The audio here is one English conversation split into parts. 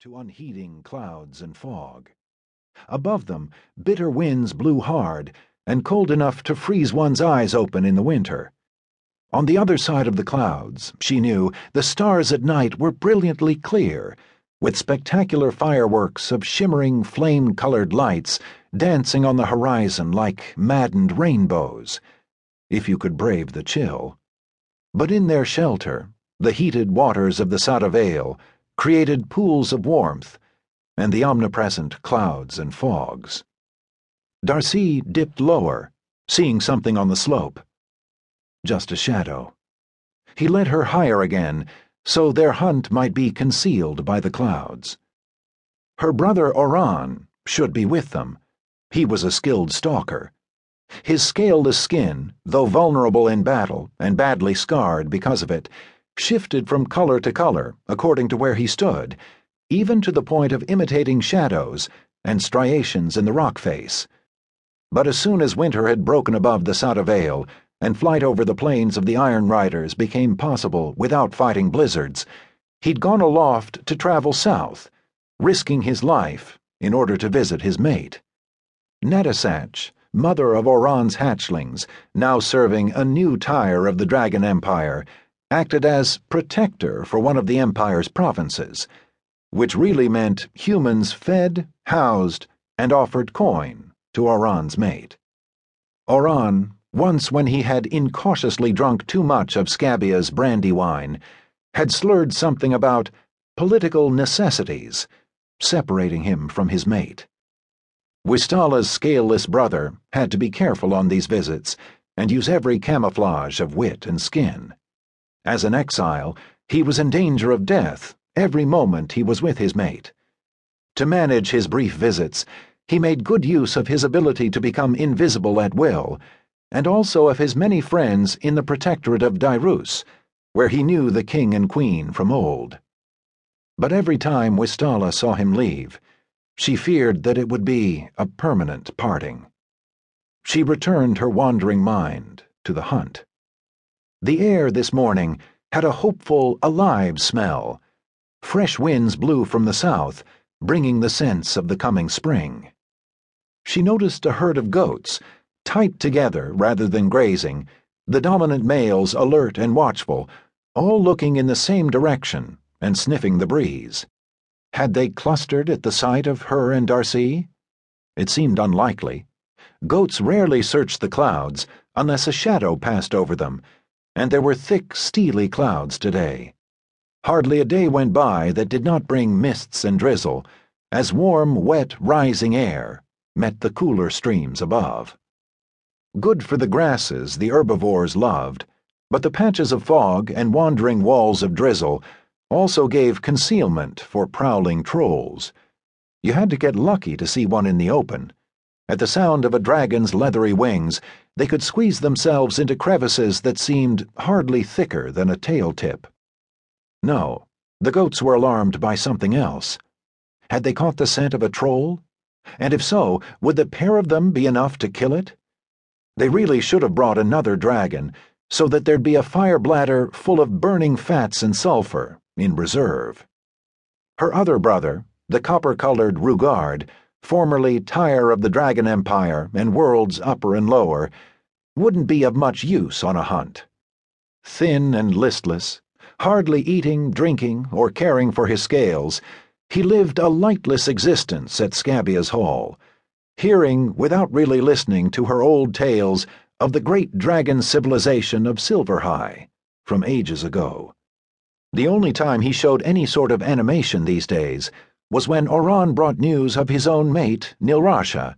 to unheeding clouds and fog. Above them, bitter winds blew hard and cold enough to freeze one's eyes open in the winter. On the other side of the clouds, she knew, the stars at night were brilliantly clear, with spectacular fireworks of shimmering flame-colored lights dancing on the horizon like maddened rainbows, if you could brave the chill. But in their shelter, the heated waters of the Sada Vale created pools of warmth, and the omnipresent clouds and fogs. Darcy dipped lower, seeing something on the slope. Just a shadow. He led her higher again, so their hunt might be concealed by the clouds. Her brother Oran should be with them. He was a skilled stalker. His scaleless skin, though vulnerable in battle and badly scarred because of it, shifted from color to color according to where he stood, even to the point of imitating shadows and striations in the rock face. But as soon as winter had broken above the Sada Vale, and flight over the plains of the Iron Riders became possible without fighting blizzards, he'd gone aloft to travel south, risking his life in order to visit his mate. Netasach, mother of Oran's hatchlings, now serving a new tire of the Dragon Empire, acted as protector for one of the Empire's provinces, which really meant humans fed, housed, and offered coin to Oran's mate. Oran, once when he had incautiously drunk too much of Scabia's brandy wine, had slurred something about political necessities, separating him from his mate. Wistala's scaleless brother had to be careful on these visits and use every camouflage of wit and skin. As an exile, he was in danger of death every moment he was with his mate. To manage his brief visits, he made good use of his ability to become invisible at will, and also of his many friends in the protectorate of Dairus, where he knew the king and queen from old. But every time Wistala saw him leave, she feared that it would be a permanent parting. She returned her wandering mind to the hunt. The air this morning had a hopeful, alive smell. Fresh winds blew from the south, bringing the sense of the coming spring. She noticed a herd of goats, tight together rather than grazing, the dominant males alert and watchful, all looking in the same direction and sniffing the breeze. Had they clustered at the sight of her and Darcy? It seemed unlikely. Goats rarely searched the clouds unless a shadow passed over them, and there were thick, steely clouds today. Hardly a day went by that did not bring mists and drizzle, as warm, wet, rising air met the cooler streams above. Good for the grasses the herbivores loved, but the patches of fog and wandering walls of drizzle also gave concealment for prowling trolls. You had to get lucky to see one in the open. At the sound of a dragon's leathery wings, they could squeeze themselves into crevices that seemed hardly thicker than a tail tip. No, the goats were alarmed by something else. Had they caught the scent of a troll? And if so, would the pair of them be enough to kill it? They really should have brought another dragon, so that there'd be a fire bladder full of burning fats and sulfur in reserve. Her other brother, the copper-colored Rugard, formerly Tyre of the Dragon Empire and worlds upper and lower, wouldn't be of much use on a hunt. Thin and listless, hardly eating, drinking, or caring for his scales, he lived a lightless existence at Scabia's hall, hearing without really listening to her old tales of the great dragon civilization of Silverhigh from ages ago. The only time he showed any sort of animation these days was when Oran brought news of his own mate, Nilrasha,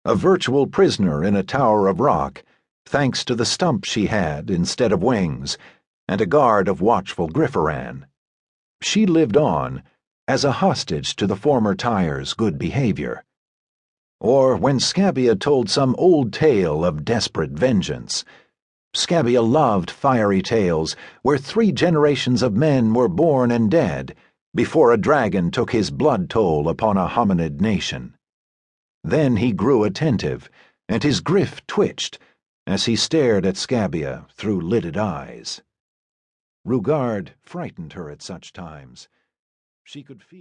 a virtual prisoner in a tower of rock, thanks to the stump she had instead of wings, and a guard of watchful Grifferan. She lived on, as a hostage to the former Tyre's good behavior. Or when Scabia told some old tale of desperate vengeance. Scabia loved fiery tales where 3 generations of men were born and dead before a dragon took his blood toll upon a hominid nation. Then he grew attentive, and his griff twitched as he stared at Scabia through lidded eyes. Rugard frightened her at such times. She could feel